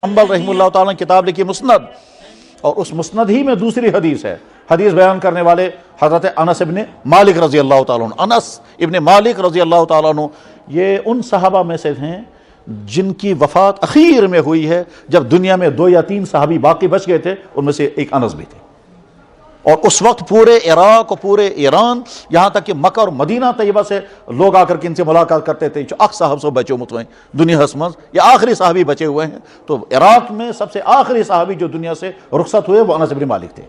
حنبل رحمہ اللہ تعالیٰ نے کتاب لکھی مسند، اور اس مسند ہی میں دوسری حدیث ہے۔ حدیث بیان کرنے والے حضرت انس ابن مالک رضی اللہ تعالیٰ عنہ، انس ابن مالک رضی اللہ تعالیٰ عنہ یہ ان صحابہ میں سے ہیں جن کی وفات اخیر میں ہوئی ہے، جب دنیا میں 2 یا 3 صحابی باقی بچ گئے تھے، ان میں سے ایک انس بھی تھے۔ اور اس وقت پورے عراق اور پورے ایران، یہاں تک کہ مکہ اور مدینہ طیبہ سے لوگ آ کر کے ان سے ملاقات کرتے تھے۔ جو اک صاحب سو بچے متوئیں دنیا ہسمز، یہ آخری صحابی بچے ہوئے ہیں۔ تو عراق میں سب سے آخری صحابی جو دنیا سے رخصت ہوئے وہ انس بن مالک تھے،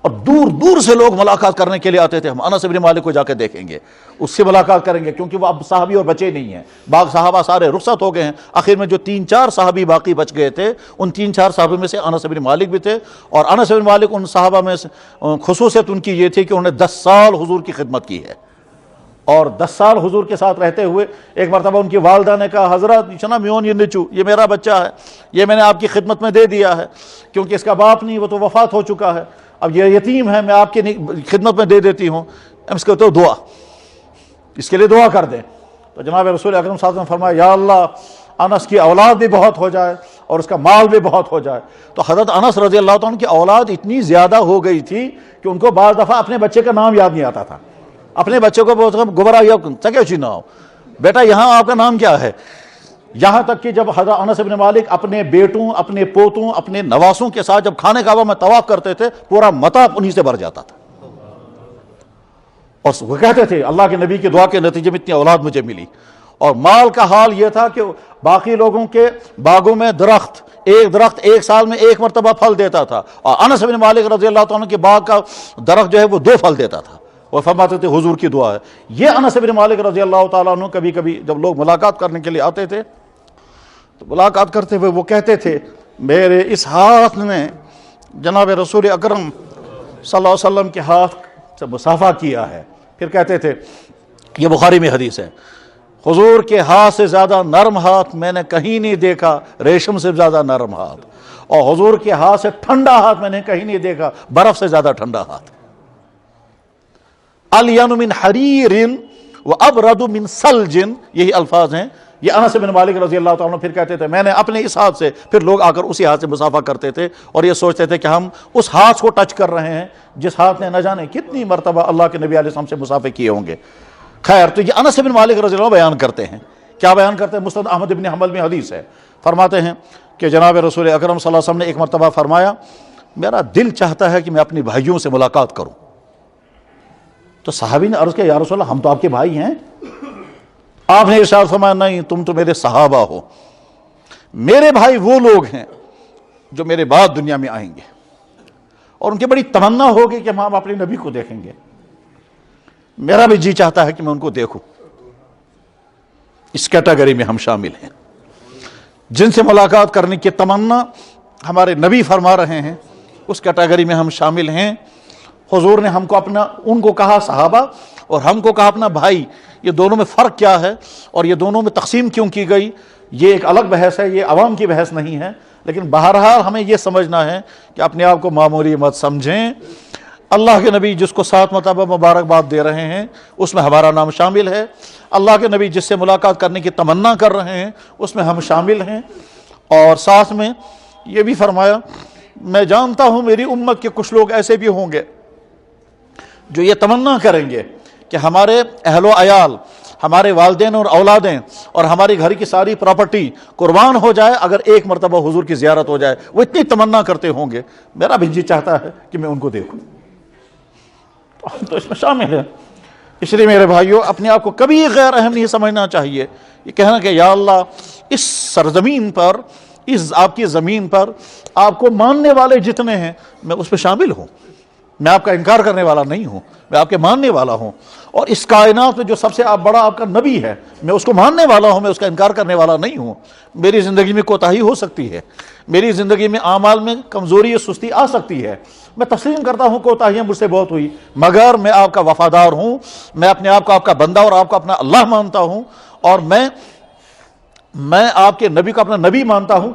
اور دور دور سے لوگ ملاقات کرنے کے لیے آتے تھے۔ ہم انس بن مالک کو جا کے دیکھیں گے، اس سے ملاقات کریں گے، کیونکہ وہ اب صحابی اور بچے نہیں ہیں، بعض صحابہ سارے رخصت ہو گئے ہیں۔ آخر میں جو 3-4 صحابی باقی بچ گئے تھے، ان 3-4 صحابی میں سے انس بن مالک بھی تھے۔ اور انس بن مالک ان صحابہ میں سے خصوصیت ان کی یہ تھی کہ انہوں نے 10 سال حضور کی خدمت کی ہے، اور 10 سال حضور کے ساتھ رہتے ہوئے ایک مرتبہ ان کی والدہ نے کہا، حضرت چنا میون یہ نچو، یہ میرا بچہ ہے، یہ میں نے آپ کی خدمت میں دے دیا ہے، کیونکہ اس کا باپ نہیں، وہ تو وفات ہو چکا ہے، اب یہ یتیم ہے، میں آپ کی خدمت میں دے دیتی ہوں، اس کے تو دعا، اس کے لیے دعا کر دیں۔ تو جناب رسول اکرم صلی اللہ علیہ وسلم نے فرمایا، یا اللہ انس کی اولاد بھی بہت ہو جائے اور اس کا مال بھی بہت ہو جائے۔ تو حضرت انس رضی اللہ عنہ کی اولاد اتنی زیادہ ہو گئی تھی کہ ان کو بعض دفعہ اپنے بچے کا نام یاد نہیں آتا تھا۔ اپنے بچے کو گبرا یا چکے چینا ہو، بیٹا یہاں آپ کا نام کیا ہے؟ یہاں تک کہ جب حضرت انس بن مالک اپنے بیٹوں، اپنے پوتوں، اپنے نواسوں کے ساتھ جب خانہ کعبہ میں طواف کرتے تھے، پورا مطاف انہی سے بھر جاتا تھا، اور وہ کہتے تھے اللہ کے نبی کی دعا کے نتیجے میں اتنی اولاد مجھے ملی۔ اور مال کا حال یہ تھا کہ باقی لوگوں کے باغوں میں ایک درخت ایک سال میں 1 مرتبہ پھل دیتا تھا، اور انس بن مالک رضی اللہ عنہ کے باغ کا درخت جو ہے وہ 2 پھل دیتا تھا۔ وہ فرماتے تھے حضور کی دعا ہے۔ یہ انس بن مالک رضی اللہ تعالیٰ عنہ کبھی کبھی جب لوگ ملاقات کرنے کے لیے آتے تھے تو ملاقات کرتے ہوئے وہ کہتے تھے، میرے اس ہاتھ نے جناب رسول اکرم صلی اللہ علیہ وسلم کے ہاتھ سے مصافحہ کیا ہے۔ پھر کہتے تھے، یہ بخاری میں حدیث ہے، حضور کے ہاتھ سے زیادہ نرم ہاتھ میں نے کہیں نہیں دیکھا، ریشم سے زیادہ نرم ہاتھ، اور حضور کے ہاتھ سے ٹھنڈا ہاتھ میں نے کہیں نہیں دیکھا، برف سے زیادہ ٹھنڈا ہاتھ۔ الین من حریر وابرد من ثلج، یہی الفاظ ہیں۔ یہ انس بن مالک رضی اللہ تعالیٰ عنہ پھر کہتے تھے، میں نے اپنے اس ہاتھ سے، پھر لوگ آ کر اسی ہاتھ سے مصافحہ کرتے تھے، اور یہ سوچتے تھے کہ ہم اس ہاتھ کو ٹچ کر رہے ہیں جس ہاتھ نے نہ جانے کتنی مرتبہ اللہ کے نبی علیہ السلام سے مصافحہ کیے ہوں گے۔ خیر، تو یہ انس بن مالک رضی اللہ عنہ بیان کرتے ہیں، کیا بیان کرتے ہیں؟ مسند احمد بن حنبل میں حدیث ہے، فرماتے ہیں کہ جناب رسول اکرم صلی اللہ علیہ وسلم نے ایک مرتبہ فرمایا، میرا دل چاہتا ہے کہ میں اپنی بھائیوں سے ملاقات کروں۔ تو صحابی نے عرض کیا، یا رسول اللہ ہم تو آپ کے بھائی ہیں۔ آپ نے ارشاد فرمایا، نہیں، تم تو میرے صحابہ ہو، میرے بھائی وہ لوگ ہیں جو میرے بعد دنیا میں آئیں گے، اور ان کی بڑی تمنا ہوگی کہ ہم اپنے نبی کو دیکھیں گے۔ میرا بھی جی چاہتا ہے کہ میں ان کو دیکھوں۔ اس کیٹیگری میں ہم شامل ہیں، جن سے ملاقات کرنے کی تمنا ہمارے نبی فرما رہے ہیں، اس کیٹیگری میں ہم شامل ہیں۔ حضور نے ہم کو ان کو کہا صحابہ، اور ہم کو کہا اپنا بھائی۔ یہ دونوں میں فرق کیا ہے، اور یہ دونوں میں تقسیم کیوں کی گئی، یہ ایک الگ بحث ہے، یہ عوام کی بحث نہیں ہے۔ لیکن بہرحال ہمیں یہ سمجھنا ہے کہ اپنے آپ کو معمولی مت سمجھیں۔ اللہ کے نبی جس کو 7 مرتبہ مبارکباد دے رہے ہیں، اس میں ہمارا نام شامل ہے۔ اللہ کے نبی جس سے ملاقات کرنے کی تمنا کر رہے ہیں، اس میں ہم شامل ہیں۔ اور ساتھ میں یہ بھی فرمایا، میں جانتا ہوں میری امت کے کچھ لوگ ایسے بھی ہوں گے جو یہ تمنا کریں گے کہ ہمارے اہل و عیال، ہمارے والدین اور اولادیں اور ہماری گھر کی ساری پراپرٹی قربان ہو جائے اگر 1 مرتبہ حضور کی زیارت ہو جائے۔ وہ اتنی تمنا کرتے ہوں گے، میرا بھی جی چاہتا ہے کہ میں ان کو دیکھوں، تو اس میں شامل ہے۔ اس لیے میرے بھائیوں، اپنے آپ کو کبھی غیر اہم نہیں سمجھنا چاہیے۔ یہ کہنا کہ یا اللہ اس سرزمین پر، اس آپ کی زمین پر آپ کو ماننے والے جتنے ہیں میں اس پہ شامل ہوں، میں آپ کا انکار کرنے والا نہیں ہوں، میں آپ کے ماننے والا ہوں۔ اور اس کائنات میں جو سب سے بڑا آپ کا نبی ہے، میں اس کو ماننے والا ہوں، میں اس کا انکار کرنے والا نہیں ہوں۔ میری زندگی میں کوتاہی ہو سکتی ہے، میری زندگی میں اعمال میں کمزوری اور سستی آ سکتی ہے، میں تسلیم کرتا ہوں کوتاہیاں مجھ سے بہت ہوئی، مگر میں آپ کا وفادار ہوں، میں اپنے آپ کو آپ کا بندہ اور آپ کو اپنا اللہ مانتا ہوں، اور میں آپ کے نبی کو اپنا نبی مانتا ہوں۔